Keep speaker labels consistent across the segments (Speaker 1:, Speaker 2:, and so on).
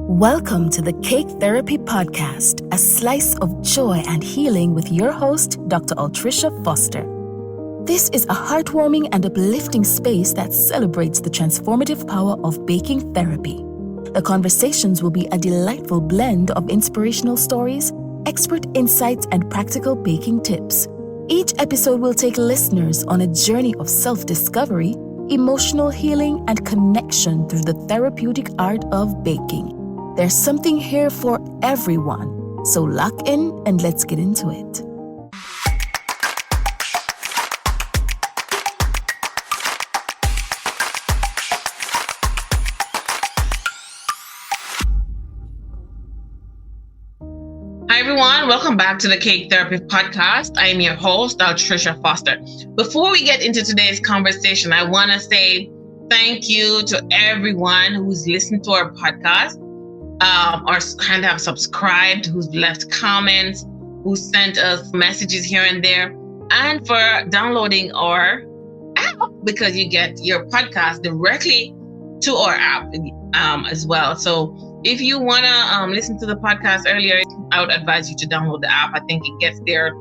Speaker 1: Welcome to the Cake Therapy Podcast, a slice of joy and healing with your host, Dr. Altreisha Foster. This is a heartwarming and uplifting space that celebrates the transformative power of baking therapy. The conversations will be a delightful blend of inspirational stories, expert insights, and practical baking tips. Each episode will take listeners on a journey of self-discovery, emotional healing, and connection through the therapeutic art of baking. There's something here for everyone, so lock in and let's get into it.
Speaker 2: Hi everyone, welcome back to the Cake Therapy Podcast. I am your host, Altreisha Foster. Before we get into today's conversation, I want to say thank you to everyone who's listened to our podcast, or kind of have subscribed, who's left comments, who sent us messages here and there, and for downloading our app, because you get your podcast directly to our app as well. So if you want to listen to the podcast earlier, I would advise you to download the app. I think it gets there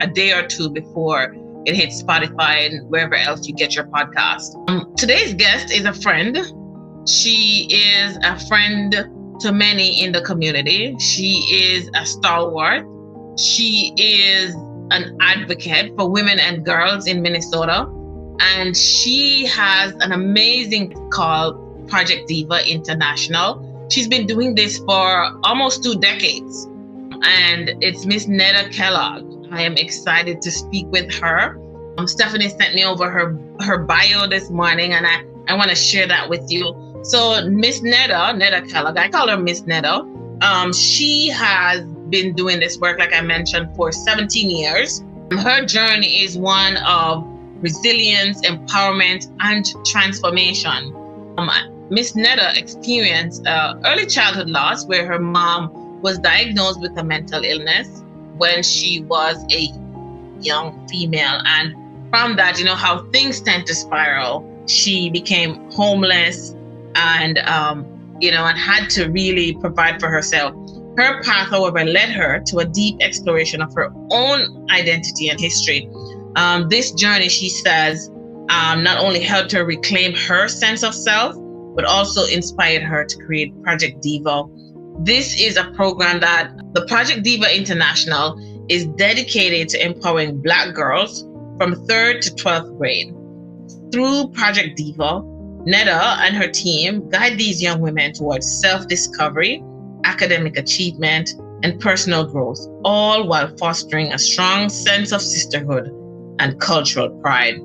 Speaker 2: a day or two before it hits Spotify and wherever else you get your podcast. Today's guest is a friend. She is a friend to many in the community. She is a stalwart. She is an advocate for women and girls in Minnesota. And she has an amazing called Project Diva International. She's been doing this for almost 2 decades. And it's Miss Neda Kellogg. I am excited to speak with her. Stephanie sent me over her bio this morning, and I want to share that with you. So Miss Neda Kellogg, I call her Miss Neda. She has been doing this work, like I mentioned, for 17 years. Her journey is one of resilience, empowerment, and transformation. Miss Neda experienced early childhood loss where her mom was diagnosed with a mental illness when she was a young female. And from that, you know how things tend to spiral. She became homeless and had to really provide for herself. Her path, however, led her to a deep exploration of her own identity and history. This journey, she says, not only helped her reclaim her sense of self, but also inspired her to create Project Diva. This is a program that the Project Diva International is dedicated to empowering Black girls from 3rd to 12th grade. Through Project Diva, Neda and her team guide these young women towards self-discovery, academic achievement, and personal growth, all while fostering a strong sense of sisterhood and cultural pride.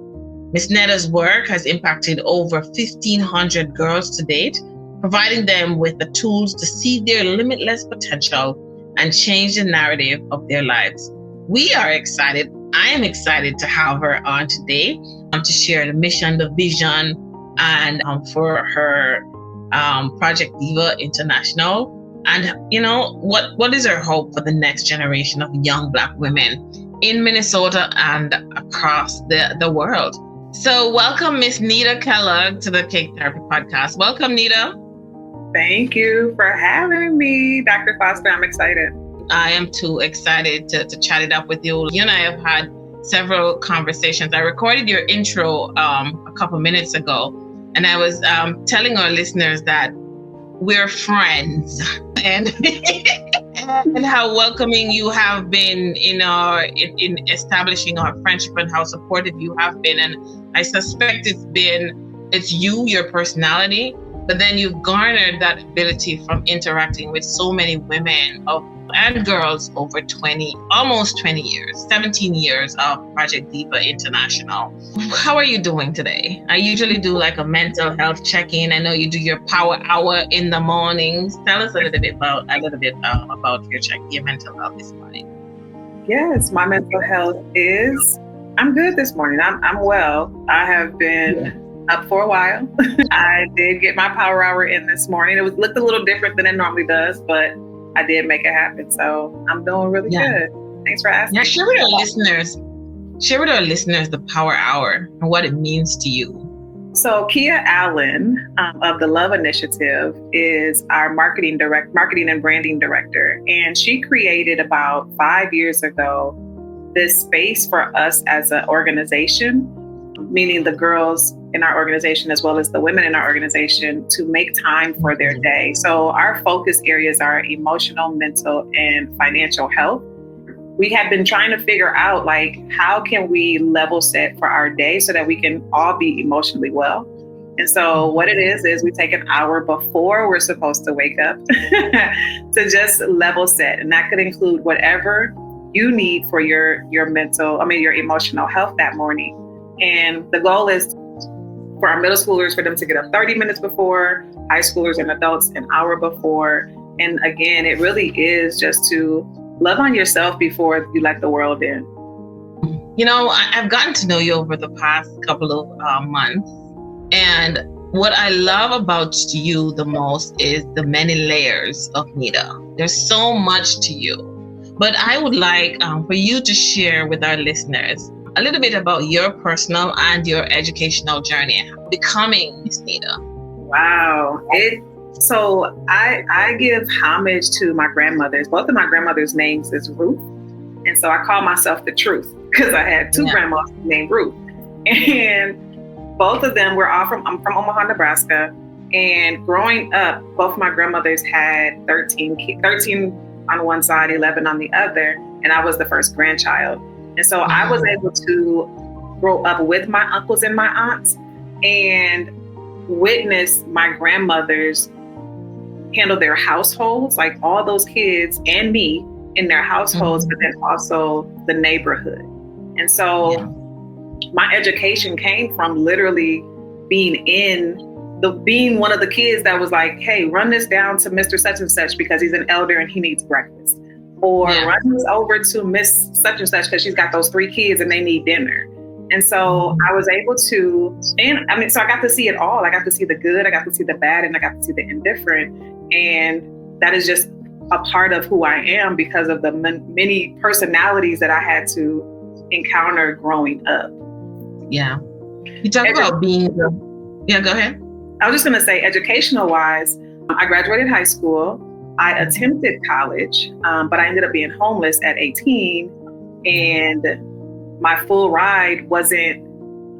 Speaker 2: Ms. Neda's work has impacted over 1,500 girls to date, providing them with the tools to see their limitless potential and change the narrative of their lives. We are excited. I am excited to have her on today to share the mission, the vision, and for her Project Diva International. And what is her hope for the next generation of young Black women in Minnesota and across the world? So welcome, Miss Neda Kellogg, to the Cake Therapy Podcast. Welcome, Neda.
Speaker 3: Thank you for having me, Dr. Foster. I'm excited.
Speaker 2: I am too excited to chat it up with you. You and I have had several conversations. I recorded your intro a couple minutes ago, and I was telling our listeners that we're friends and and how welcoming you have been in establishing our friendship and how supportive you have been. And I suspect it's you, your personality, but then you've garnered that ability from interacting with so many women and girls over almost 20 years, 17 years of Project Diva International. How are you doing today? I usually do like a mental health check-in. I know you do your power hour in the mornings. Tell us a little bit about your mental health this morning.
Speaker 3: Yes, my mental health I'm good this morning. I'm well. I have been up for a while. I did get my power hour in this morning. It looked a little different than it normally does, but I did make it happen. So I'm doing really good. Thanks for asking.
Speaker 2: Yeah, share with our listeners the power hour and what it means to you.
Speaker 3: So Kia Allen of the Love Initiative is our marketing and branding director. And she created about 5 years ago this space for us as an organization, meaning the girls in our organization as well as the women in our organization, to make time for their day. So our focus areas are emotional, mental, and financial health. We had been trying to figure out, like, how can we level set for our day so that we can all be emotionally well? And so what it is we take an hour before we're supposed to wake up to just level set. And that could include whatever you need for your emotional health that morning. And the goal is for our middle schoolers, for them to get up 30 minutes before, high schoolers and adults an hour before. And again, it really is just to love on yourself before you let the world in.
Speaker 2: You know, I've gotten to know you over the past couple of months. And what I love about you the most is the many layers of Neda. There's so much to you. But I would like for you to share with our listeners a little bit about your personal and your educational journey becoming Miss Neda.
Speaker 3: Wow. So I give homage to my grandmothers. Both of my grandmothers' names is Ruth. And so I call myself the Truth because I had two grandmas named Ruth. And both of them I'm from Omaha, Nebraska. And growing up, both my grandmothers had 13 on one side, 11 on the other. And I was the first grandchild. And so I was able to grow up with my uncles and my aunts and witness my grandmothers handle their households, like all those kids and me in their households, but then also the neighborhood. And so my education came from literally being one of the kids that was like, hey, run this down to Mr. Such and Such because he's an elder and he needs breakfast. Or run this over to Miss Such and Such because she's got those 3 kids and they need dinner. And so I was able to, so I got to see it all. I got to see the good, I got to see the bad, and I got to see the indifferent. And that is just a part of who I am because of the many personalities that I had to encounter growing up.
Speaker 2: Yeah. You talk about being go ahead.
Speaker 3: I was just going to say, educational wise, I graduated high school. I attempted college, but I ended up being homeless at 18. And my full ride wasn't,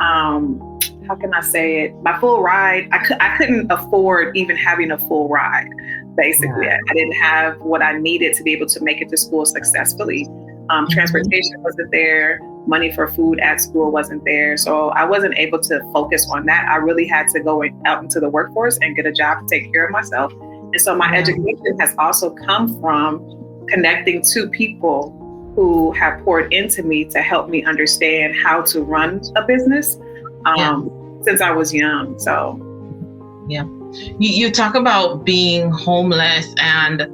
Speaker 3: how can I say it? My full ride, I couldn't afford even having a full ride, basically. I didn't have what I needed to be able to make it to school successfully. Transportation wasn't there. Money for food at school wasn't there. So I wasn't able to focus on that. I really had to go out into the workforce and get a job to take care of myself. And so my education has also come from connecting to people who have poured into me to help me understand how to run a business since I was young. So,
Speaker 2: you talk about being homeless, and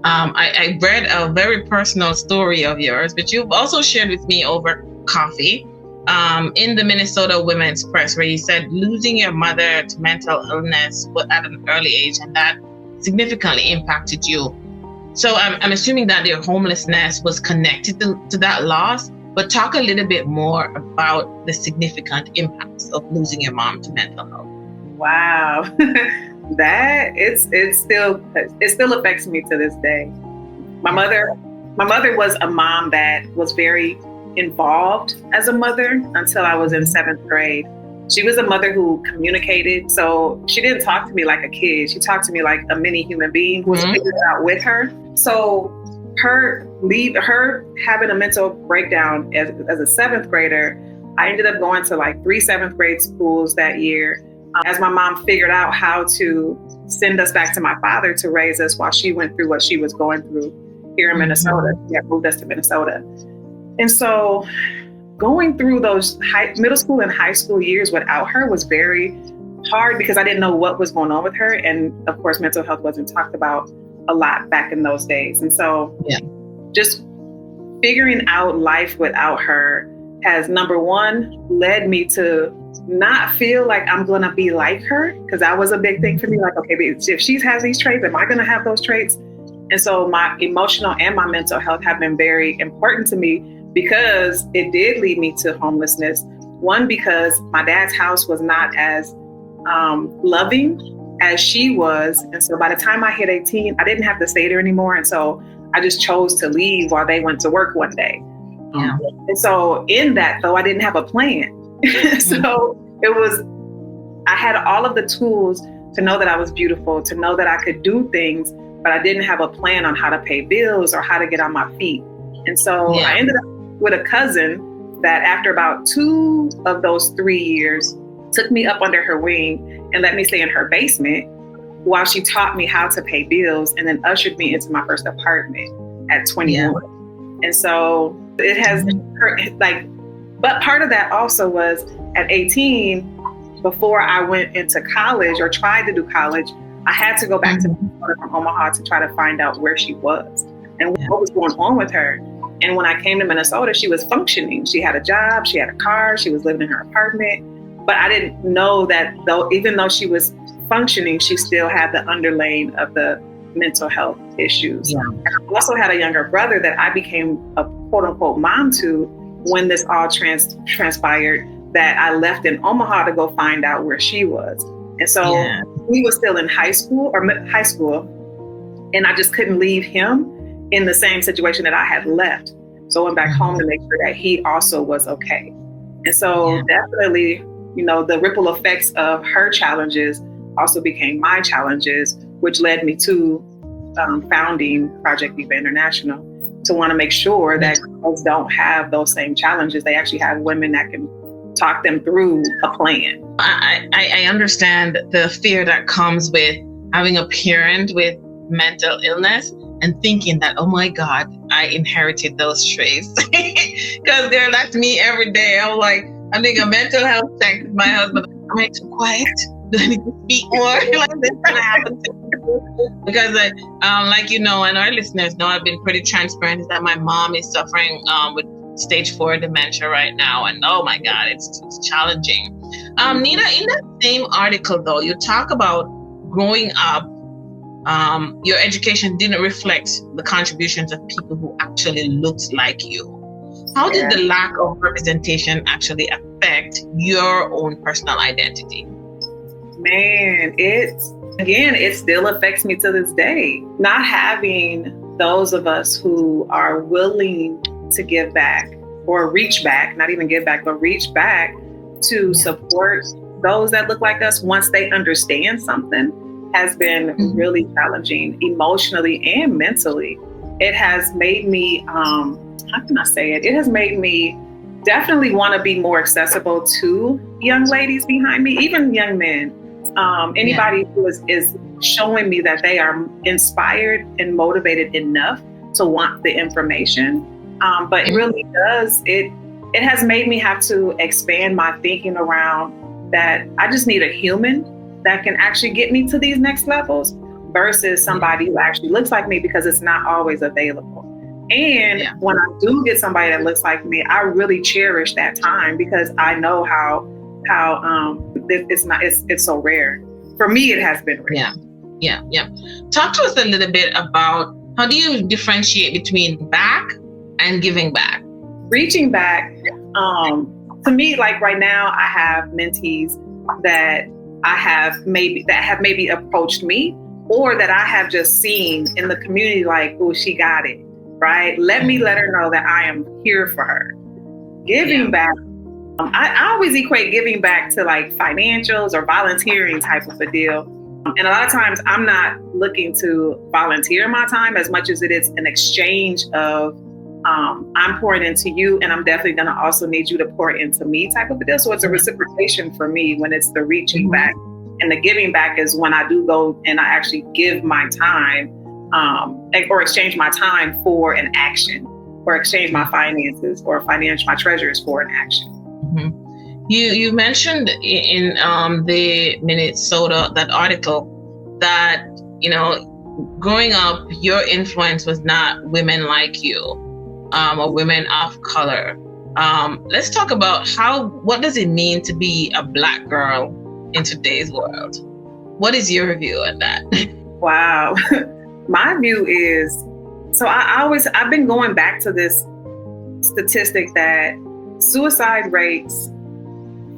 Speaker 2: I read a very personal story of yours, but you've also shared with me over coffee in the Minnesota Women's Press, where you said losing your mother to mental illness at an early age, and that significantly impacted you. So I'm assuming that your homelessness was connected to that loss, but talk a little bit more about the significant impacts of losing your mom to mental health.
Speaker 3: Wow. That it still affects me to this day. My mother was a mom that was very involved as a mother until I was in 7th grade. She was a mother who communicated. So she didn't talk to me like a kid. She talked to me like a mini human being who was figured out with her. So her having a mental breakdown as a 7th grader, I ended up going to like 3 7th grade schools that year. As my mom figured out how to send us back to my father to raise us while she went through what she was going through here in Minnesota. She had moved us to Minnesota. And so going through those middle school and high school years without her was very hard because I didn't know what was going on with her. And of course, mental health wasn't talked about a lot back in those days. And so just figuring out life without her has, number one, led me to not feel like I'm going to be like her, because that was a big thing for me. Like, okay, if she has these traits, am I going to have those traits? And so my emotional and my mental health have been very important to me because it did lead me to homelessness. One, because my dad's house was not as loving as she was. And so by the time I hit 18, I didn't have to stay there anymore. And so I just chose to leave while they went to work one day.
Speaker 2: Yeah.
Speaker 3: And so in that, though, I didn't have a plan. So I had all of the tools to know that I was beautiful, to know that I could do things, but I didn't have a plan on how to pay bills or how to get on my feet. And so I ended up with a cousin that after about 2 of those 3 years took me up under her wing and let me stay in her basement while she taught me how to pay bills and then ushered me into my first apartment at 21. Yeah. And so it has but part of that also was at 18, before I went into college or tried to do college, I had to go back to from Omaha to try to find out where she was and what was going on with her. And when I came to Minnesota, she was functioning. She had a job, she had a car, she was living in her apartment. But I didn't know that even though she was functioning, she still had the underlaying of the mental health issues. Yeah. And I also had a younger brother that I became a quote unquote mom to when this all transpired, that I left in Omaha to go find out where she was. And so we were still in high school, and I just couldn't leave him in the same situation that I had left. So I went back home to make sure that he also was okay. And so definitely, the ripple effects of her challenges also became my challenges, which led me to founding Project Diva International, to want to make sure that girls don't have those same challenges. They actually have women that can talk them through a plan.
Speaker 2: I understand the fear that comes with having a parent with mental illness and thinking that, oh my God, I inherited those traits. Because that's me every day. I'm like, I think a mental health check with my husband. Am I too quiet? Do I need to speak more? Like this kind of happens to me. Because and our listeners know I've been pretty transparent, is that my mom is suffering with stage 4 dementia right now. And oh my God, it's challenging. Neda, in that same article though, you talk about growing up, your education didn't reflect the contributions of people who actually looked like you. How did the lack of representation actually affect your own personal identity?
Speaker 3: Man, it still affects me to this day. Not having those of us who are willing to give back or reach back, not even give back, but reach back to support those that look like us once they understand something has been really challenging emotionally and mentally. It has made me, how can I say it? It has made me definitely want to be more accessible to young ladies behind me, even young men. Anybody who is showing me that they are inspired and motivated enough to want the information. But it really does, it has made me have to expand my thinking around that I just need a human that can actually get me to these next levels versus somebody who actually looks like me, because it's not always available. And when I do get somebody that looks like me, I really cherish that time, because I know how it's so rare. For me, it has been rare.
Speaker 2: Yeah. Talk to us a little bit about, how do you differentiate between back and giving back?
Speaker 3: Reaching back, to me, like right now, I have mentees that have maybe approached me, or that I have just seen in the community, like, oh, she got it, right? Let her know that I am here for her. Giving back, I always equate giving back to like financials or volunteering type of a deal. And a lot of times I'm not looking to volunteer my time as much as it is an exchange of I'm pouring into you, and I'm definitely going to also need you to pour into me type of a deal. So it's a reciprocation for me when it's the reaching back. And the giving back is when I do go and I actually give my time or exchange my time for an action, or exchange my finances or my treasures for an action.
Speaker 2: You mentioned in the Minnesota, that article, that, growing up, your influence was not women like you, or women of color. Let's talk about what does it mean to be a Black girl in today's world? What is your view on that?
Speaker 3: Wow. My view is, so I've been going back to this statistic that suicide rates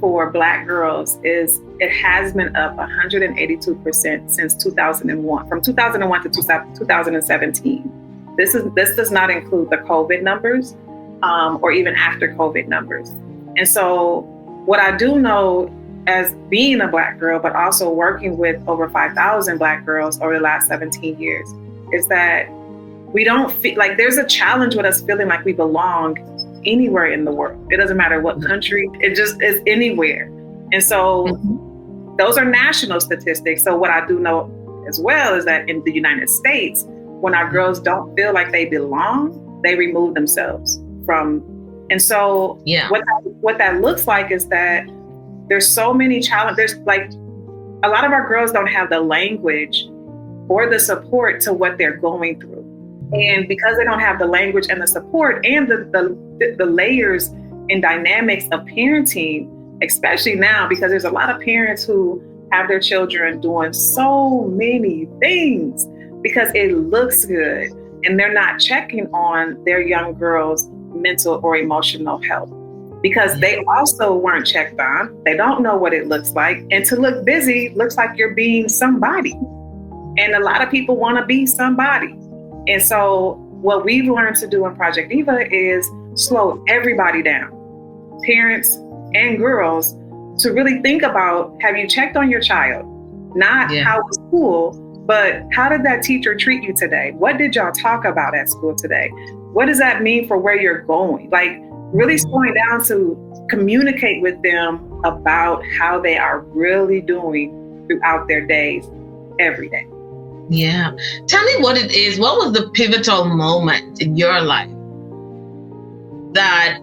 Speaker 3: for Black girls it has been up 182% since 2001, from 2001 to 2017. This does not include the COVID numbers or even after COVID numbers. And so what I do know as being a Black girl, but also working with over 5,000 Black girls over the last 17 years, is that we don't feel like there's a challenge with us feeling like we belong anywhere in the world. It doesn't matter what country, it just is anywhere. And so those are national statistics. So what I do know as well is that in the United States, when our girls don't feel like they belong, they remove themselves from. And so what that looks like is that there's so many challenges. There's like a lot of our girls don't have the language or the support to what they're going through. And because they don't have the language and the support and the layers and dynamics of parenting, especially now, because there's a lot of parents who have their children doing so many things because it looks good, and they're not checking on their young girls' mental or emotional health because they also weren't checked on. They don't know what it looks like. And to look busy looks like you're being somebody. And a lot of people want to be somebody. And so what we've learned to do in Project Diva is slow everybody down, parents and girls, to really think about, have you checked on your child? Not how was school, but how did that teacher treat you today? What did y'all talk about at school today? What does that mean for where you're going? Like really slowing down to communicate with them about how they are really doing throughout their days, every day.
Speaker 2: Yeah. Tell me what it is. What was the pivotal moment in your life that,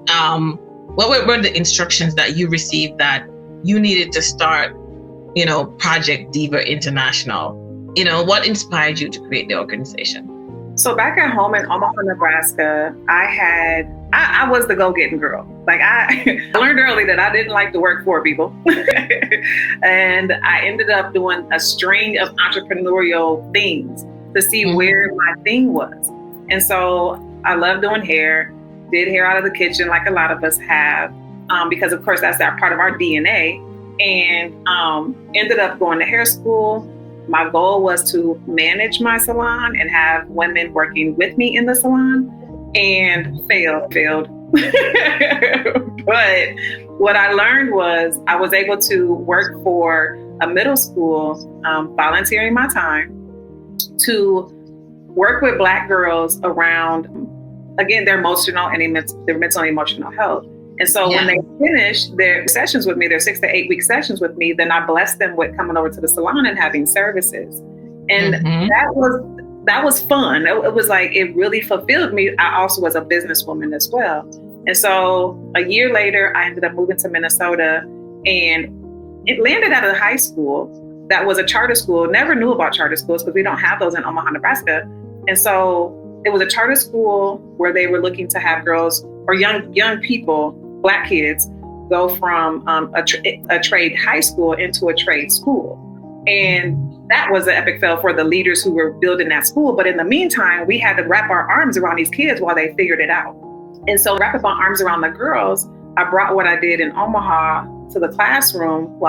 Speaker 2: what were the instructions that you received that you needed to start, Project Diva International? What inspired you to create the organization?
Speaker 3: So back at home in Omaha, Nebraska, I was the go-getting girl. Like I learned early that I didn't like to work for people. And I ended up doing a string of entrepreneurial things to see where my thing was. And so I love doing hair, did hair out of the kitchen like a lot of us have, because of course that's part of our DNA, and ended up going to hair school. My goal was to manage my salon and have women working with me in the salon, and failed. But what I learned was I was able to work for a middle school, volunteering my time to work with Black girls around, again, their emotional and their mental and emotional health. And so when they finished their sessions with me, their 6 to 8 week sessions with me, then I blessed them with coming over to the salon and having services. And that was fun. It was like, it really fulfilled me. I also was a businesswoman as well. And so a year later, I ended up moving to Minnesota, and it landed at a high school that was a charter school. Never knew about charter schools because we don't have those in Omaha, Nebraska. And so it was a charter school where they were looking to have girls or young people, Black kids, go from a trade high school into a trade school. And that was an epic fail for the leaders who were building that school. But in the meantime, we had to wrap our arms around these kids while they figured it out. And so wrapping my arms around the girls, I brought what I did in Omaha to the classroom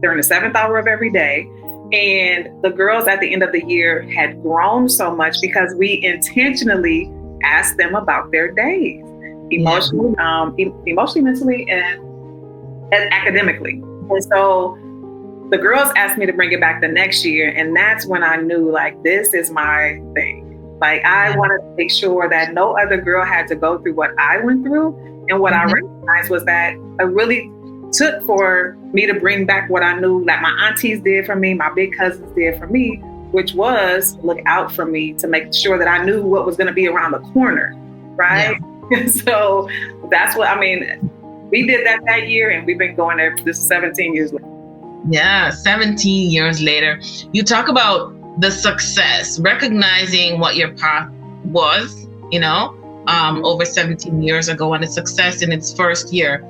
Speaker 3: during the 7th hour of every day. And the girls at the end of the year had grown so much because we intentionally asked them about their days, emotionally, mentally, and academically. And so the girls asked me to bring it back the next year. And that's when I knew, like, this is my thing. Like, I wanted to make sure that no other girl had to go through what I went through. And what I recognized was that it really took for me to bring back what I knew, like my aunties did for me, my big cousins did for me, which was look out for me to make sure that I knew what was going to be around the corner. Right. Yeah. So that's what, we did that year, and we've been going there for this 17 years later.
Speaker 2: Yeah. 17 years later, you talk about the success, recognizing what your path was, over 17 years ago, and the success in its first year.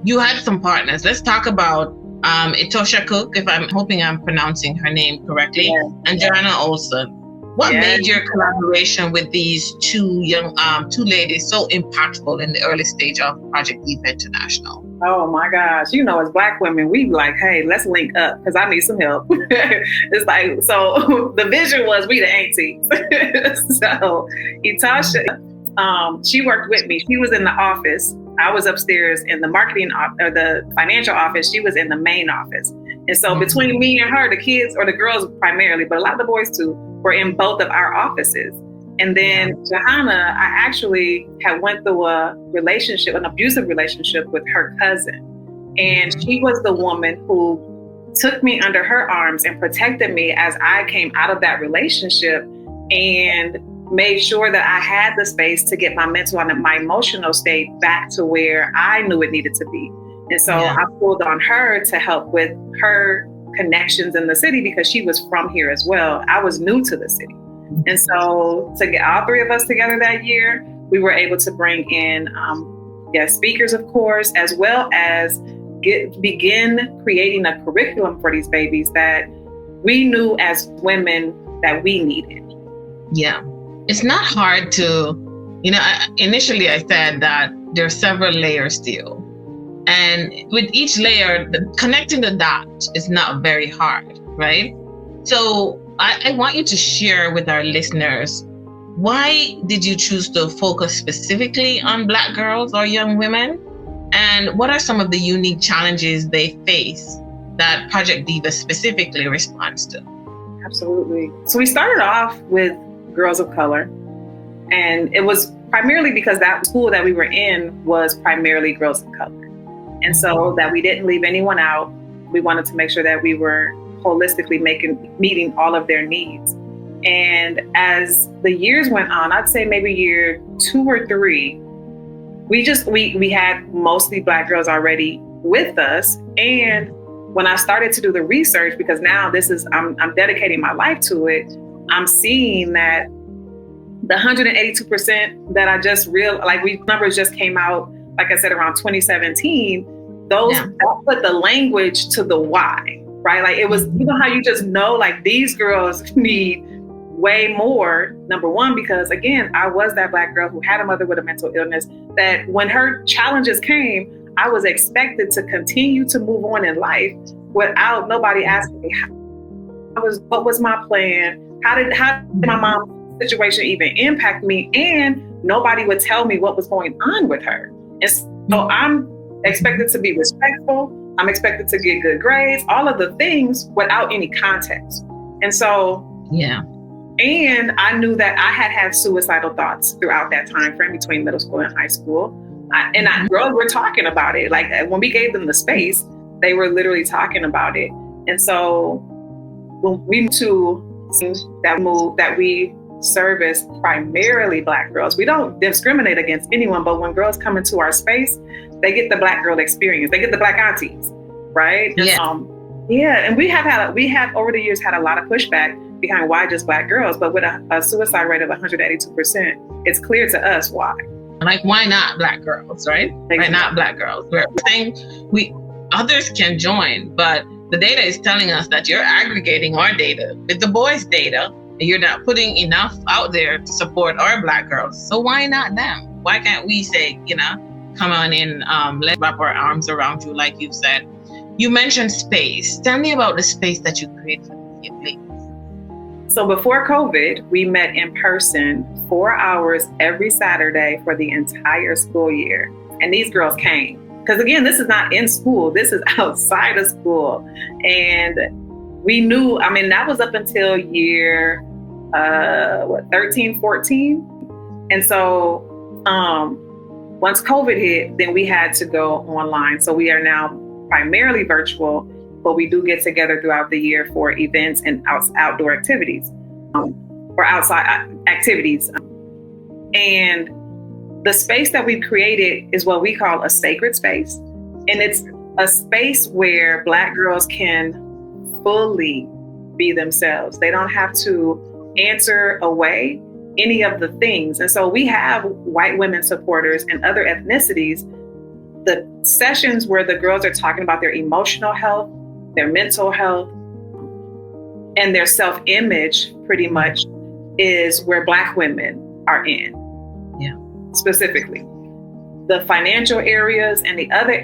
Speaker 2: You had some partners. Let's talk about Etosha Cook, if I'm hoping I'm pronouncing her name correctly, and Joanna Olson. What made your collaboration with these two ladies so impactful in the early stage of Project Diva International?
Speaker 3: Oh my gosh. You know, as Black women, we like, hey, let's link up because I need some help. It's like, so the vision was we the aunties. So Etasha, she worked with me. She was in the office. I was upstairs in the marketing or the financial office. She was in the main office. And so between me and her, the kids or the girls primarily, but a lot of the boys too, were in both of our offices. And then Johanna, I actually had went through a relationship, an abusive relationship with her cousin. And she was the woman who took me under her arms and protected me as I came out of that relationship and made sure that I had the space to get my mental and my emotional state back to where I knew it needed to be. And so I pulled on her to help with her connections in the city because she was from here as well. I was new to the city. And so to get all three of us together that year, we were able to bring in guest speakers, of course, as well as begin creating a curriculum for these babies that we knew as women that we needed.
Speaker 2: Yeah. It's not hard to, initially I said that there are several layers to you. And with each layer, connecting the dots is not very hard, right? So I want you to share with our listeners, why did you choose to focus specifically on Black girls or young women? And what are some of the unique challenges they face that Project Diva specifically responds to?
Speaker 3: Absolutely. So we started off with girls of color. And it was primarily because that school that we were in was primarily girls of color. And so that we didn't leave anyone out. We wanted to make sure that we were holistically meeting all of their needs. And as the years went on, I'd say maybe year 2 or 3, we had mostly Black girls already with us. And when I started to do the research, because now I'm dedicating my life to it, I'm seeing that the 182% that I just numbers just came out, like I said, around 2017, that put the language to the why, right? Like it was, how you just know, like these girls need way more. Number one, because again, I was that Black girl who had a mother with a mental illness that when her challenges came, I was expected to continue to move on in life without nobody asking me what was my plan? How did my mom's situation even impact me? And nobody would tell me what was going on with her. And so I'm expected to be respectful. I'm expected to get good grades, all of the things without any context. And so, and I knew that I had suicidal thoughts throughout that time frame between middle school and high school. Girls were talking about it. Like when we gave them the space, they were literally talking about it. And so when we moved to that we service primarily Black girls. We don't discriminate against anyone, but when girls come into our space, they get the Black girl experience. They get the Black aunties, right? And we have over the years had a lot of pushback behind why just Black girls, but with a suicide rate of 182%, it's clear to us why.
Speaker 2: Like, why not Black girls, right? Exactly. Why not Black girls? We're saying others can join, but the data is telling us that you're aggregating our data with the boys' data. You're not putting enough out there to support our Black girls. So why not them? Why can't we say, come on in, let's wrap our arms around you, like you said. You mentioned space. Tell me about the space that you created for the please.
Speaker 3: So before COVID, we met in person 4 hours every Saturday for the entire school year. And these girls came. Because again, this is not in school. This is outside of school. And we knew, that was up until year 13, 14. And so once COVID hit, then we had to go online. So we are now primarily virtual, but we do get together throughout the year for events and outdoor activities or outside activities. And the space that we've created is what we call a sacred space. And it's a space where Black girls can fully be themselves. They don't have to answer away any of the things. And so we have white women supporters and other ethnicities. The sessions where the girls are talking about their emotional health, their mental health, and their self-image pretty much is where Black women are in.
Speaker 2: Yeah.
Speaker 3: Specifically. the financial areas and the other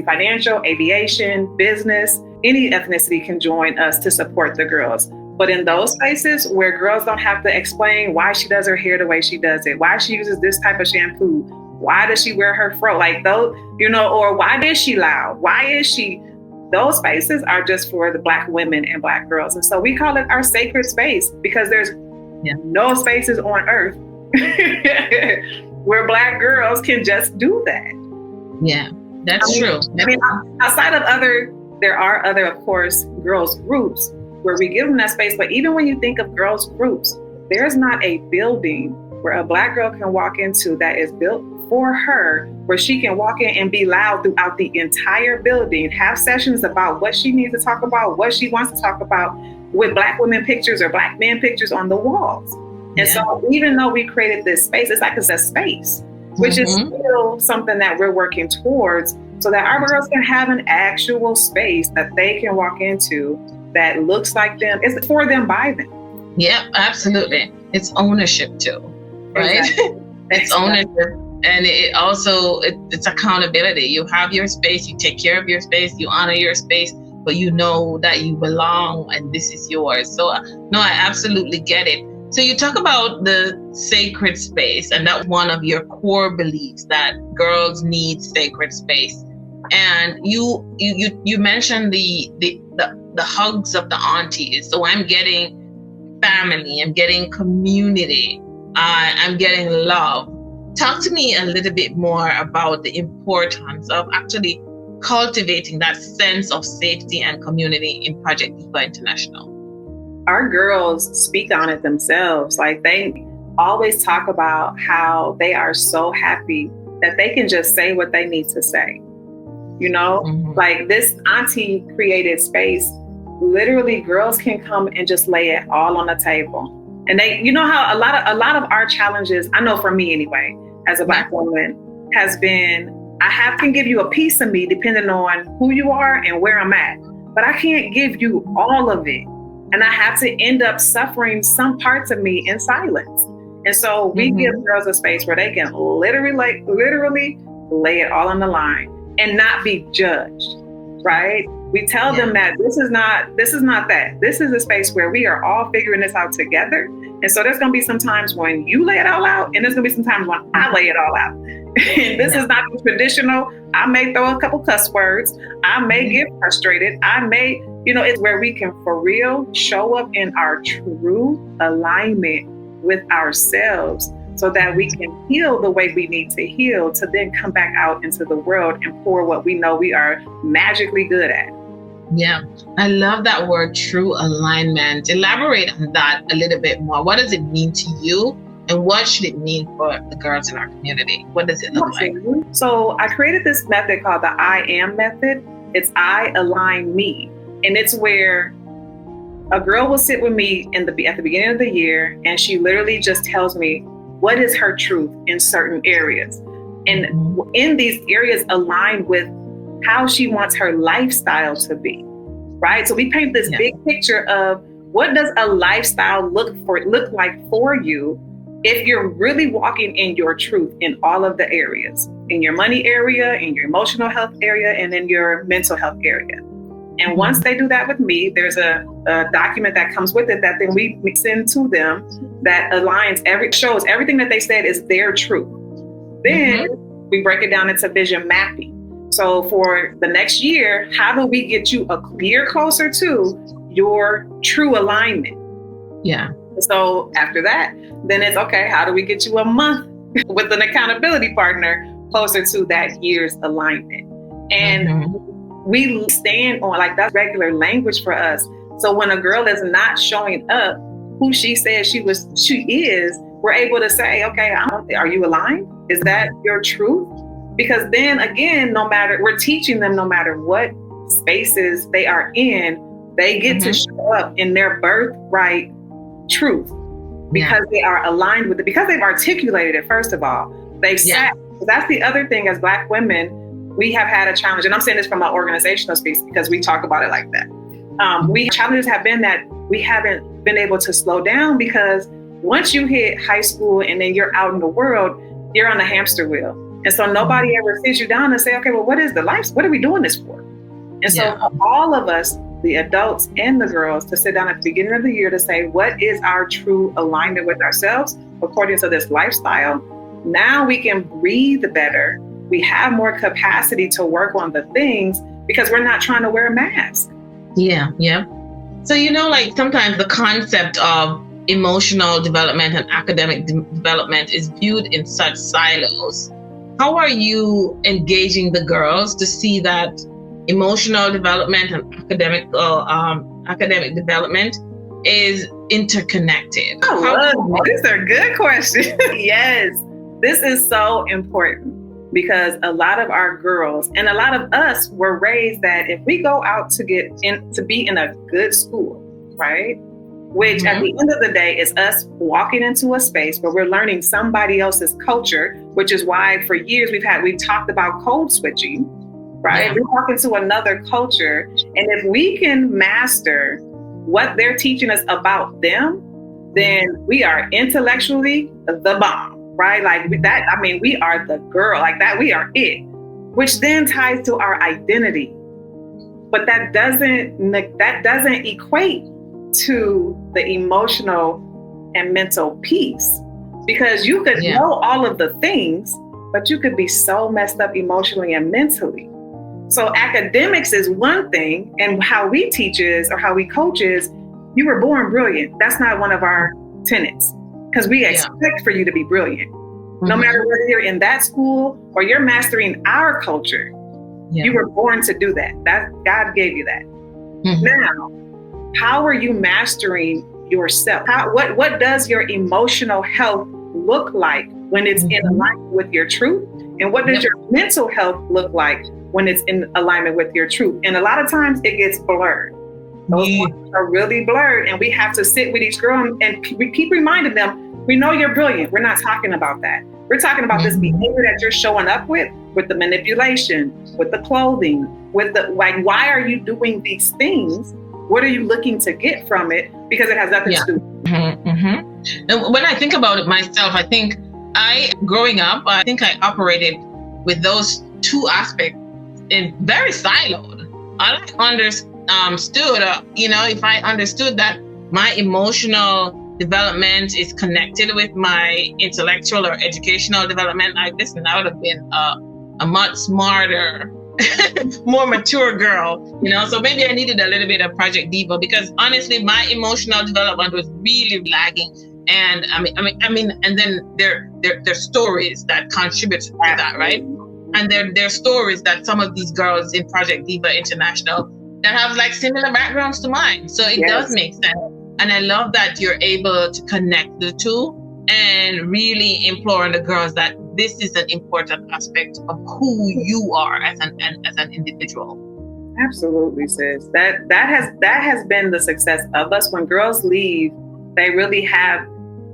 Speaker 3: financial, aviation, business, any ethnicity can join us to support the girls. But in those spaces where girls don't have to explain why she does her hair the way she does it, why she uses this type of shampoo, why does she wear her fro, like those, or why is she loud? Why is she? Those spaces are just for the Black women and Black girls. And so we call it our sacred space because there's no spaces on earth where Black girls can just do that.
Speaker 2: Yeah, that's true.
Speaker 3: I mean, outside of there are other, of course, girls groups where we give them that space. But even when you think of girls groups, there's not a building where a Black girl can walk into that is built for her, where she can walk in and be loud throughout the entire building, have sessions about what she needs to talk about, what she wants to talk about, with Black women pictures or Black men pictures on the walls. And so even though we created this space, it's like it's a space, which is still something that we're working towards so that our girls can have an actual space that they can walk into that looks like them. It's for them, by them.
Speaker 2: Yeah, absolutely. It's ownership too, right?
Speaker 3: Exactly.
Speaker 2: It's ownership. And it also, it's accountability. You have your space, you take care of your space, you honor your space, but you know that you belong and this is yours. So no, I absolutely get it. So you talk about the sacred space, and that's one of your core beliefs, that girls need sacred space. And you mentioned the hugs of the aunties. So I'm getting family, I'm getting community, I'm getting love. Talk to me a little bit more about the importance of actually cultivating that sense of safety and community in Project Diva International.
Speaker 3: Our girls speak on it themselves. Like, they always talk about how they are so happy that they can just say what they need to say. Like this auntie created space. Literally, girls can come and just lay it all on the table. And they, how a lot of our challenges, I know for me anyway, as a Black woman, has been, can give you a piece of me depending on who you are and where I'm at, but I can't give you all of it. And I have to end up suffering some parts of me in silence. And so we give girls a space where they can literally lay it all on the line and not be judged, right? We tell them that this is not that. This is a space where we are all figuring this out together. And so there's going to be some times when you lay it all out, and there's going to be some times when I lay it all out. And this is not traditional. I may throw a couple cuss words. I may get frustrated. I may, it's where we can for real show up in our true alignment with ourselves so that we can heal the way we need to heal, to then come back out into the world and pour what we know we are magically good at.
Speaker 2: Yeah, I love that word, true alignment. Elaborate on that a little bit more. What does it mean to you? And what should it mean for the girls in our community? What does it look like?
Speaker 3: So I created this method called the I am method. It's I align me. And it's where a girl will sit with me at the beginning of the year, and she literally just tells me what is her truth in certain areas. And in these areas align with how she wants her lifestyle to be, right? So we paint this big picture of what does a lifestyle look like for you if you're really walking in your truth in all of the areas, in your money area, in your emotional health area, and in your mental health area. And once they do that with me, there's a document that comes with it that then we send to them that shows everything that they said is their truth. Then we break it down into vision mapping. So for the next year, how do we get you a year closer to your true alignment?
Speaker 2: Yeah.
Speaker 3: So after that, then it's okay, how do we get you a month with an accountability partner closer to that year's alignment? And we stand on, like, that's regular language for us. So when a girl is not showing up who she says she is, we're able to say, okay, are you aligned? Is that your truth? Because then again, we're teaching them, no matter what spaces they are in, they get to show up in their birthright truth because they are aligned with it, because they've articulated it. First of all, they've sat. That's the other thing as Black women, we have had a challenge, and I'm saying this from an organizational space because we talk about it like that. Challenges have been that we haven't been able to slow down, because once you hit high school and then you're out in the world, you're on the hamster wheel. And so nobody ever sits you down and say, okay, well, what is the life? What are we doing this for? And so for all of us, the adults and the girls, to sit down at the beginning of the year to say, what is our true alignment with ourselves according to this lifestyle? Now we can breathe better. We have more capacity to work on the things because we're not trying to wear a mask.
Speaker 2: Yeah. So, like sometimes the concept of emotional development and academic development is viewed in such silos. How are you engaging the girls to see that emotional development and academic development is interconnected?
Speaker 3: These are good questions. Yes, this is so important because a lot of our girls and a lot of us were raised that if we go out to be in a good school, right? Which at the end of the day is us walking into a space where we're learning somebody else's culture, which is why for years we've talked about code switching, right? We walk into another culture, and if we can master what they're teaching us about them, then we are intellectually the bomb, right? Like that, I mean, we are the girl, like that, we are it, which then ties to our identity. But that doesn't equate to the emotional and mental peace, because you could know all of the things, but you could be so messed up emotionally and mentally. So academics is one thing, and how we teach is, or how we coach is, you were born brilliant. That's not one of our tenets, because we expect for you to be brilliant. No matter whether you're in that school or you're mastering our culture, you were born to do that. That God gave you that. Now, how are you mastering yourself? What does your emotional health look like when it's in alignment with your truth? And what does your mental health look like when it's in alignment with your truth? And a lot of times it gets blurred. Those lines are really blurred, and we have to sit with each girl and we keep reminding them, we know you're brilliant. We're not talking about that. We're talking about this behavior that you're showing up with the manipulation, with the clothing, with the, like, why are you doing these things? What are you looking to get from it? Because it has nothing to do.
Speaker 2: And when I think about it myself, I think growing up, I think I operated with those two aspects in very siloed. I understood, if I understood that my emotional development is connected with my intellectual or educational development, I would have been a much smarter, more mature girl, so maybe I needed a little bit of Project Diva, because honestly, my emotional development was really lagging. And I mean, and then there are stories that contribute to that, right? And there are stories that some of these girls in Project Diva International that have like similar backgrounds to mine. So it does make sense. And I love that you're able to connect the two and really implore on the girls that this is an important aspect of who you are as an individual.
Speaker 3: Absolutely, sis. That has been the success of us. When girls leave, they really have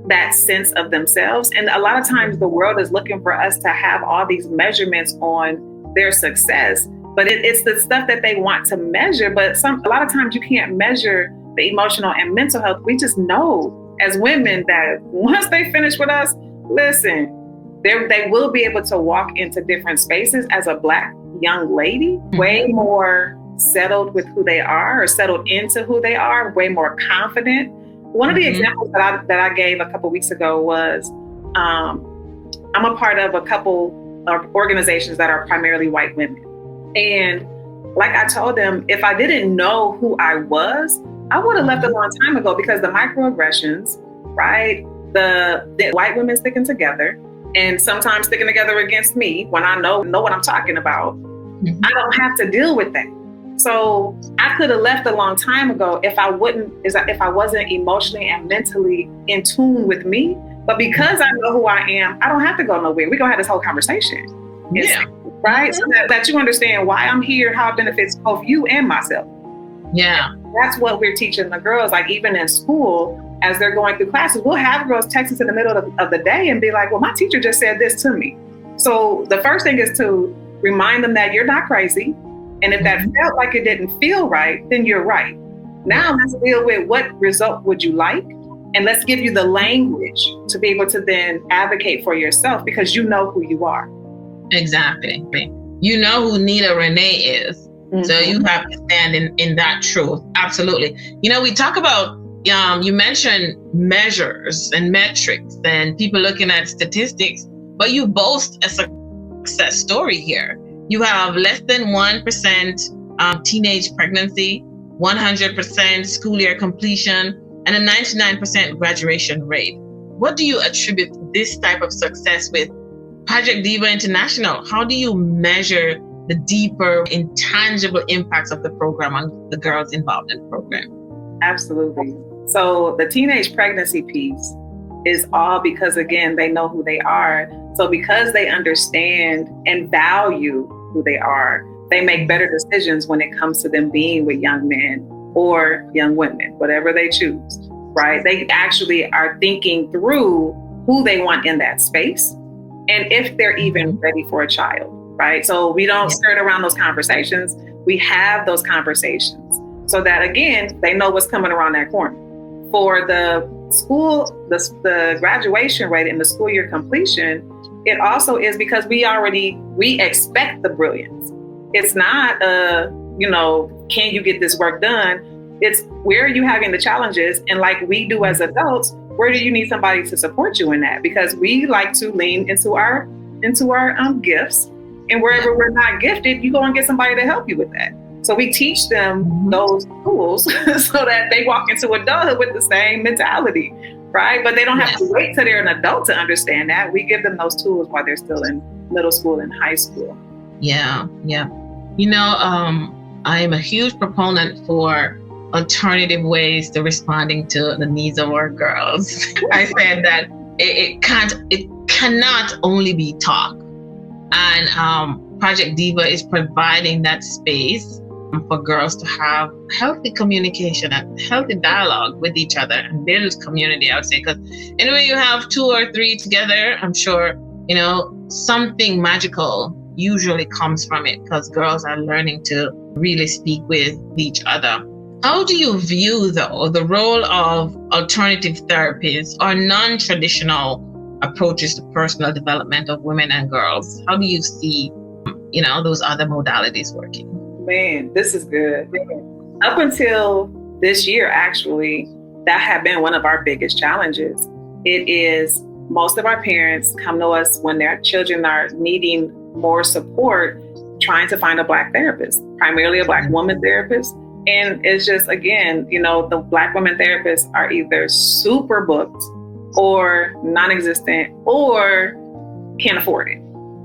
Speaker 3: that sense of themselves. And a lot of times the world is looking for us to have all these measurements on their success, but it's the stuff that they want to measure. But a lot of times you can't measure the emotional and mental health. We just know as women that once they finish with us, listen, they will be able to walk into different spaces as a Black young lady, way more settled with who they are, or settled into who they are, way more confident. One of the examples that I gave a couple weeks ago was, I'm a part of a couple of organizations that are primarily white women. And like I told them, if I didn't know who I was, I would have left a long time ago, because the microaggressions, right? The white women sticking together, and sometimes sticking together against me when I know what I'm talking about. I don't have to deal with that. So I could have left a long time ago if I wasn't emotionally and mentally in tune with me. But because I know who I am, I don't have to go nowhere. We're gonna have this whole conversation. Right? So that you understand why I'm here, how it benefits both you and myself.
Speaker 2: Yeah.
Speaker 3: That's what we're teaching the girls. Like even in school, as they're going through classes, we'll have girls text us in the middle of the day and be like, well, my teacher just said this to me. So the first thing is to remind them that you're not crazy. And if that felt like it didn't feel right, then you're right. Now let's deal with what result would you like? And let's give you the language to be able to then advocate for yourself, because you know who you are.
Speaker 2: Exactly. You know who Neda Renee is. Mm-hmm. So you have to stand in that truth. Absolutely. We talk about, you mentioned measures and metrics and people looking at statistics, but you boast a success story here. You have less than 1% teenage pregnancy, 100% school year completion, and a 99% graduation rate. What do you attribute this type of success with Project Diva International? How do you measure the deeper, intangible impacts of the program on the girls involved in the program?
Speaker 3: Absolutely. So the teenage pregnancy piece is all because, again, they know who they are. So because they understand and value who they are, they make better decisions when it comes to them being with young men or young women, whatever they choose, right? They actually are thinking through who they want in that space and if they're even ready for a child, right? So we don't skirt around those conversations. We have those conversations so that, again, they know what's coming around that corner. For the school, the graduation rate and the school year completion, it also is because we expect the brilliance. It's not can you get this work done? It's where are you having the challenges? And like we do as adults, where do you need somebody to support you in that? Because we like to lean into our gifts, and wherever we're not gifted, you go and get somebody to help you with that. So we teach them those tools so that they walk into adulthood with the same mentality, right? But they don't have to wait till they're an adult to understand that. We give them those tools while they're still in middle school and high school.
Speaker 2: Yeah. I'm a huge proponent for alternative ways to responding to the needs of our girls. I said that it cannot only be talk. And Project Diva is providing that space for girls to have healthy communication and healthy dialogue with each other and build community, I would say. Because anyway, you have 2 or 3 together, I'm sure, something magical usually comes from it because girls are learning to really speak with each other. How do you view, though, the role of alternative therapies or non-traditional approaches to personal development of women and girls? How do you see, those other modalities working?
Speaker 3: Man, this is good. Up until this year, actually, that had been one of our biggest challenges. It is most of our parents come to us when their children are needing more support, trying to find a Black therapist, primarily a Black woman therapist. And it's just, again, the Black women therapists are either super booked or non-existent or can't afford it.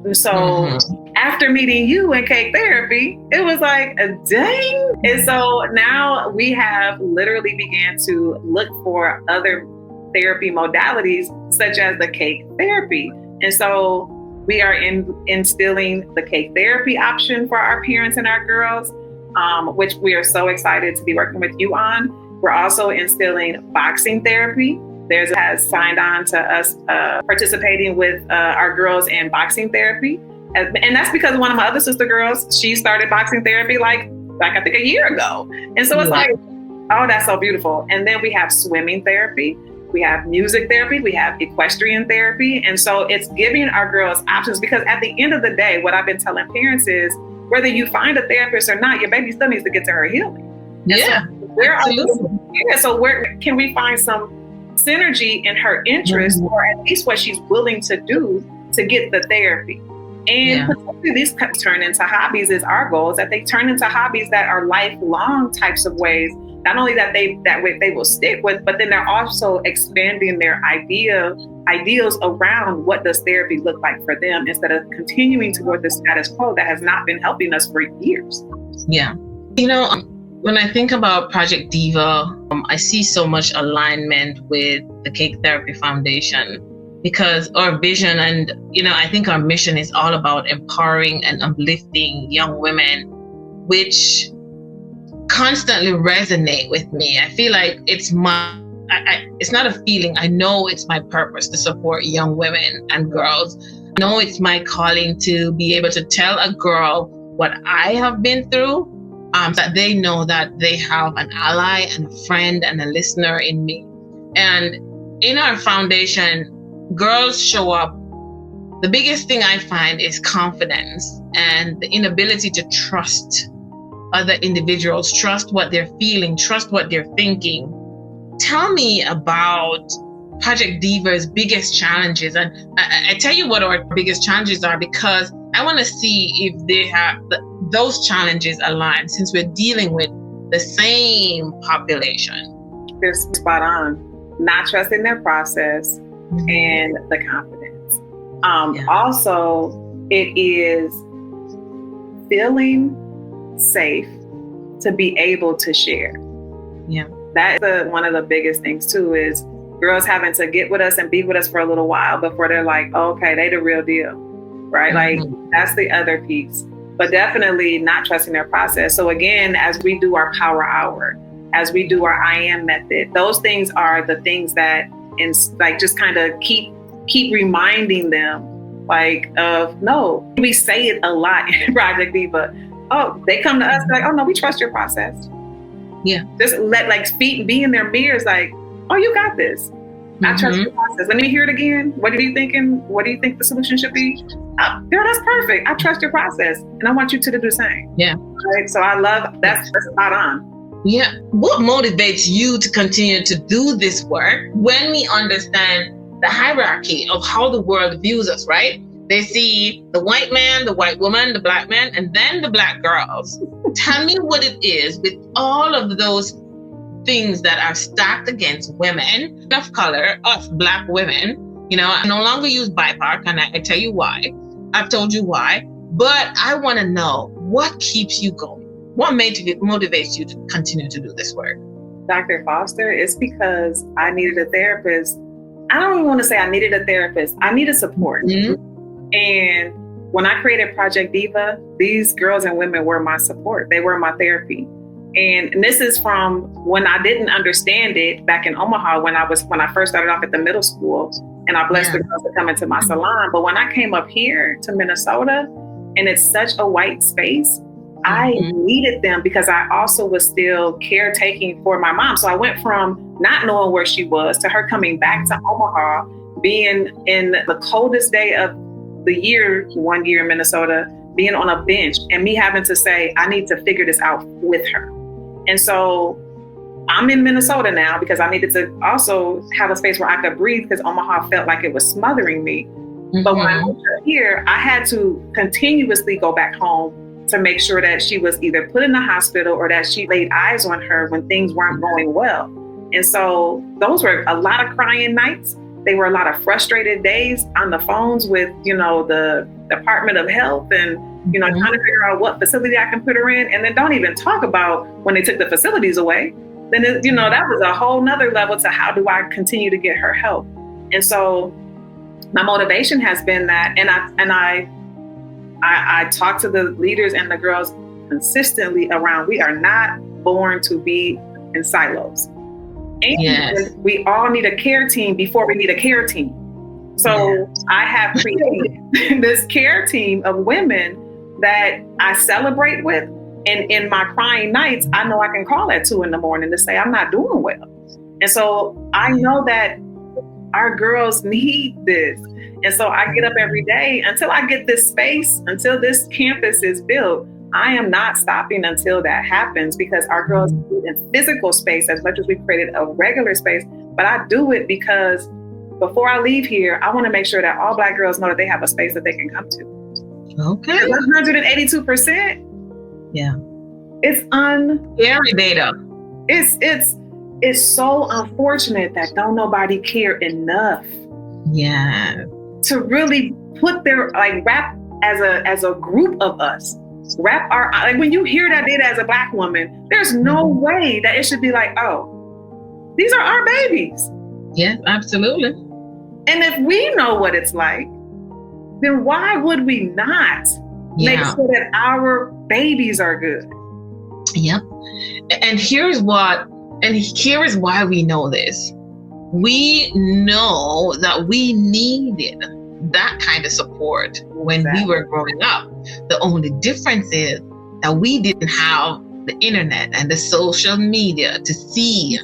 Speaker 3: And so after meeting you in Cake Therapy, it was like, dang. And so now we have literally began to look for other therapy modalities, such as the Cake Therapy. And so we are instilling the Cake Therapy option for our parents and our girls, which we are so excited to be working with you on. We're also instilling boxing therapy. Theirs has signed on to us participating with our girls in boxing therapy. And that's because one of my other sister girls, she started boxing therapy like I think a year ago. And so it's like, oh, that's so beautiful. And then we have swimming therapy. We have music therapy. We have equestrian therapy. And so it's giving our girls options because at the end of the day, what I've been telling parents is whether you find a therapist or not, your baby still needs to get to her healing. So where can we find some synergy in her interest or at least what she's willing to do to get the therapy? And these turn into hobbies is our goal, is that they turn into hobbies that are lifelong types of ways. Not only that they will stick with, but then they're also expanding their ideals around what does therapy look like for them instead of continuing toward the status quo that has not been helping us for years.
Speaker 2: Yeah. When I think about Project Diva, I see so much alignment with the Cake Therapy Foundation because our vision and, I think our mission is all about empowering and uplifting young women, which constantly resonate with me. I feel like it's it's not a feeling. I know it's my purpose to support young women and girls. I know it's my calling to be able to tell a girl what I have been through, that they know that they have an ally and a friend and a listener in me. And in our foundation, girls show up the biggest thing I find is confidence and the inability to trust other individuals, trust what they're feeling, trust what they're thinking. Tell me about Project Diva's biggest challenges. And I tell you what our biggest challenges are, because I want to see if they have those challenges aligned, since we're dealing with the same population.
Speaker 3: They're spot on. Not trusting their process and the confidence. Also, it is feeling safe to be able to share.
Speaker 2: Yeah.
Speaker 3: That's one of the biggest things too, is girls having to get with us and be with us for a little while before they're like, oh, okay, they the real deal, right? Like, that's the other piece. But definitely not trusting their process. So again, as we do our power hour, as we do our I am method, those things are the things that just kind of keep reminding them, like, of no. We say it a lot in Project Diva. Oh, they come to us like, oh no, we trust your process.
Speaker 2: Yeah.
Speaker 3: Just be in their mirrors like, oh, you got this. I trust your process. Let me hear it again. What are you thinking? What do you think the solution should be? Oh, girl, that's perfect. I trust your process. And I want you to do the same.
Speaker 2: Yeah.
Speaker 3: Right? So I love that's spot on.
Speaker 2: Yeah. What motivates you to continue to do this work when we understand the hierarchy of how the world views us, right? They see the white man, the white woman, the black man, and then the black girls. Tell me what it is with all of those things that are stacked against women of color, us black women. You know, I no longer use BIPOC, and I tell you why. I've told you why. But I want to know, what keeps you going? What motivates you to continue to do this work?
Speaker 3: Dr. Foster, it's because I needed a therapist. I don't even want to say I needed a therapist. I needed support. And when I created Project Diva, these girls and women were my support. They were my therapy. And this is from when I didn't understand it back in Omaha when I first started off at the middle school, and I blessed the girls to come into my salon. But when I came up here to Minnesota, and it's such a white space, I needed them because I also was still caretaking for my mom. So I went from not knowing where she was to her coming back to Omaha, being in the coldest day of the year, one year in Minnesota, being on a bench, and me having to say, I need to figure this out with her. And so I'm in Minnesota now because I needed to also have a space where I could breathe, because Omaha felt like it was smothering me. But when I moved up here, I had to continuously go back home to make sure that she was either put in the hospital or that she laid eyes on her when things weren't going well. And so those were a lot of crying nights. They were a lot of frustrated days on the phones with, the Department of Health and, trying to figure out what facility I can put her in. And then don't even talk about when they took the facilities away. Then, that was a whole nother level to how do I continue to get her help? And so my motivation has been that. And I talk to the leaders and the girls consistently around, we are not born to be in silos. And we all need a care team before we need a care team. So I have created this care team of women that I celebrate with. And in my crying nights, I know I can call at 2 a.m. to say, I'm not doing well. And so I know that our girls need this. And so I get up every day until I get this space, until this campus is built. I am not stopping until that happens, because our girls need a physical space as much as we've created a regular space. But I do it because before I leave here, I want to make sure that all Black girls know that they have a space that they can come to.
Speaker 2: Okay.
Speaker 3: 182%.
Speaker 2: Yeah.
Speaker 3: It's
Speaker 2: scary data.
Speaker 3: It's so unfortunate that don't nobody care enough.
Speaker 2: Yeah.
Speaker 3: To really put their wrap as a group of us. Wrap our, when you hear that data as a Black woman, there's no way that it should be like, oh, these are our babies.
Speaker 2: Yeah, absolutely.
Speaker 3: And if we know what it's like, then why would we not make sure that our babies are good?
Speaker 2: Yep. And here is why we know this. We know that we needed that kind of support when we were growing up. The only difference is that we didn't have the internet and the social media to see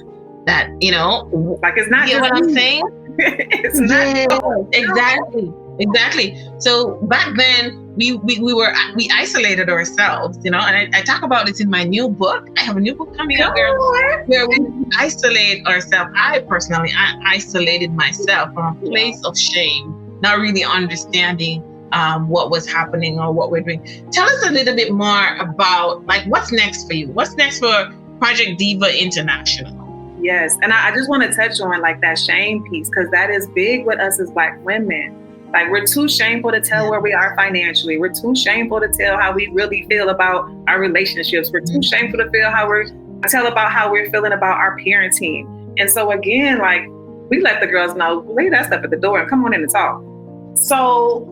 Speaker 2: that,
Speaker 3: like it's not.
Speaker 2: You know what I'm saying?
Speaker 3: It's not.
Speaker 2: Exactly. Exactly. So back then we isolated ourselves, and I talk about this in my new book. I have a new book coming out where we isolate ourselves. I isolated myself from a place of shame, not really understanding what was happening or what we're doing. Tell us a little bit more about like what's next for you. What's next for Project Diva International?
Speaker 3: Yes, and I just want to touch on like that shame piece, because that is big with us as Black women. Like, we're too shameful to tell where we are financially. We're too shameful to tell how we really feel about our relationships. We're too shameful to tell about how we're feeling about our parenting. And so again, like, we let the girls know, leave that stuff at the door and come on in and talk. So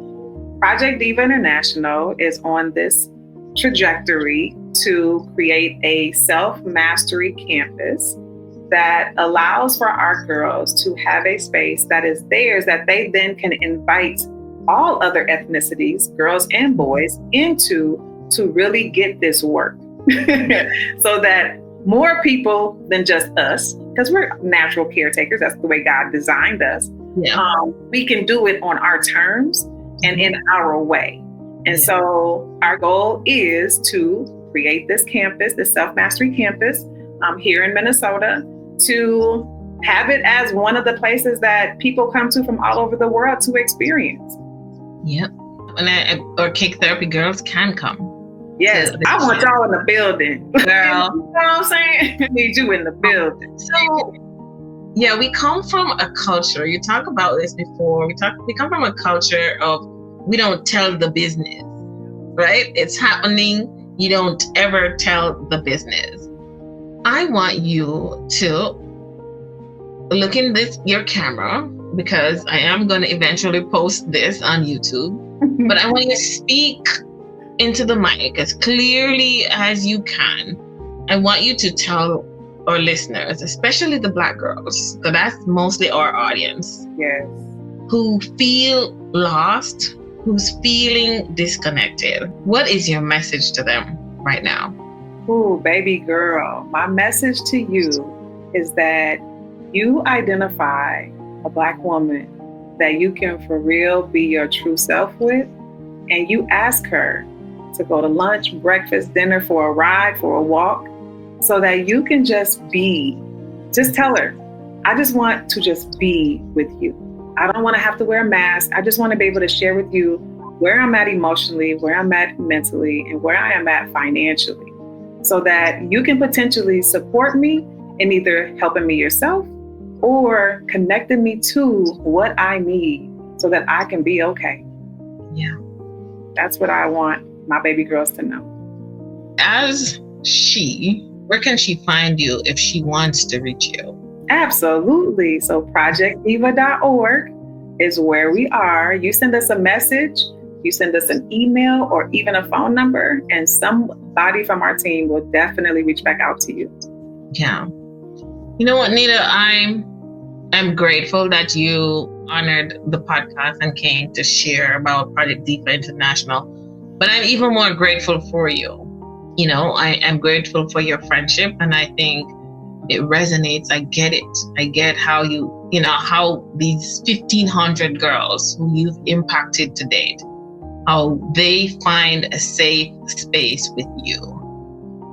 Speaker 3: Project Diva International is on this trajectory to create a self-mastery campus that allows for our girls to have a space that is theirs, that they then can invite all other ethnicities, girls and boys, into to really get this work. So that more people than just us, because we're natural caretakers, that's the way God designed us, we can do it on our terms and in our way. And so our goal is to create this campus, this self-mastery campus here in Minnesota, to have it as one of the places that people come to from all over the world to experience.
Speaker 2: Yep. And our cake therapy girls can come.
Speaker 3: Yes, I want y'all in the building.
Speaker 2: Girl.
Speaker 3: You know what I'm saying? I need you in the building.
Speaker 2: So, yeah, we come from a culture. You talk about this before. We come from a culture of we don't tell the business, right? It's happening. You don't ever tell the business. I want you to look in your camera, because I am going to eventually post this on YouTube, but I want you to speak into the mic as clearly as you can. I want you to tell our listeners, especially the Black girls, because that's mostly our audience, who feel lost, who's feeling disconnected. What is your message to them right now?
Speaker 3: Ooh, baby girl, my message to you is that you identify a Black woman that you can for real be your true self with, and you ask her to go to lunch, breakfast, dinner, for a ride, for a walk, so that you can just be. Just tell her, I just want to just be with you. I don't want to have to wear a mask. I just want to be able to share with you where I'm at emotionally, where I'm at mentally, and where I am at financially, so that you can potentially support me in either helping me yourself or connecting me to what I need so that I can be okay.
Speaker 2: Yeah.
Speaker 3: That's what I want my baby girls to know.
Speaker 2: Where can she find you if she wants to reach you?
Speaker 3: Absolutely. So projectdiva.org is where we are. You send us a message, you send us an email or even a phone number, and somebody from our team will definitely reach back out to you.
Speaker 2: Yeah. You know what, Neda, I'm grateful that you honored the podcast and came to share about Project Diva International. But I'm even more grateful for you. You know, I am grateful for your friendship, and I think it resonates. I get it. I get how how these 1,500 girls who you've impacted to date, how they find a safe space with you.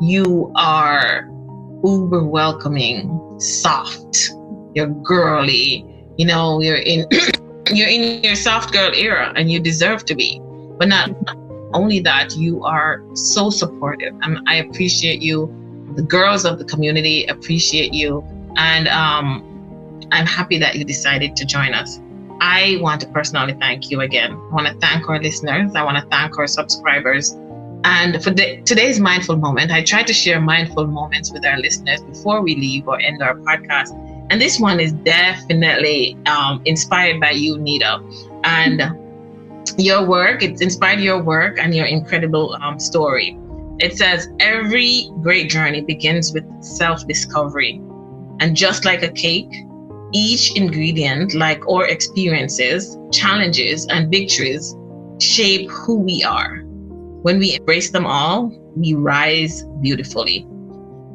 Speaker 2: You are uber welcoming, soft, you're girly, you're in your soft girl era, and you deserve to be. But not only that, you are so supportive, and I appreciate you. The girls of the community appreciate you, and I'm happy that you decided to join us. I want to personally thank you again. I want to thank our listeners. I want to thank our subscribers. And for today's mindful moment, I try to share mindful moments with our listeners before we leave or end our podcast. And this one is definitely inspired by you, Neda, and your work. It's inspired your work and your incredible story. It says, every great journey begins with self-discovery. And just like a cake, each ingredient, like our experiences, challenges, and victories, shape who we are. When we embrace them all, we rise beautifully.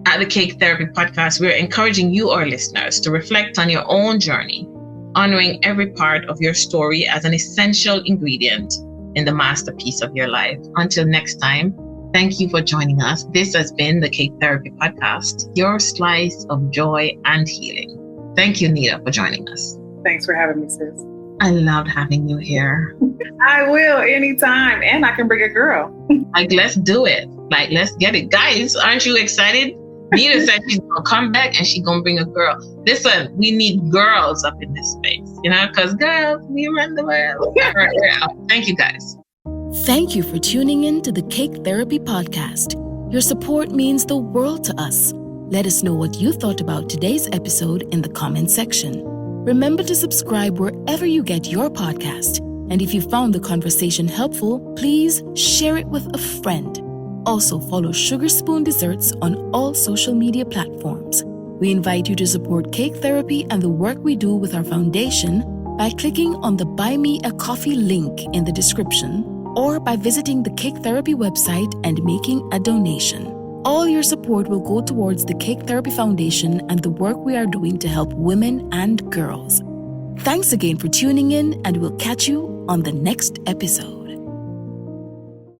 Speaker 2: At the Cake Therapy Podcast, we're encouraging you, our listeners, to reflect on your own journey. honoring every part of your story as an essential ingredient in the masterpiece of your life. Until next time, thank you for joining us. This has been the Cake Therapy Podcast, your slice of joy and healing. Thank you, Neda, for joining us.
Speaker 3: Thanks for having me, sis.
Speaker 2: I loved having you here.
Speaker 3: I will anytime. And I can bring a girl.
Speaker 2: Like, let's do it. Like, let's get it. Guys, aren't you excited? Neda said she's going to come back and she's going to bring a girl. Listen, we need girls up in this space, because girls, we run the world. Thank you, guys.
Speaker 1: Thank you for tuning in to the Cake Therapy Podcast. Your support means the world to us. Let us know what you thought about today's episode in the comment section. Remember to subscribe wherever you get your podcast. And if you found the conversation helpful, please share it with a friend. Also, follow Sugar Spoon Desserts on all social media platforms. We invite you to support Cake Therapy and the work we do with our foundation by clicking on the Buy Me a Coffee link in the description or by visiting the Cake Therapy website and making a donation. All your support will go towards the Cake Therapy Foundation and the work we are doing to help women and girls. Thanks again for tuning in, and we'll catch you on the next episode.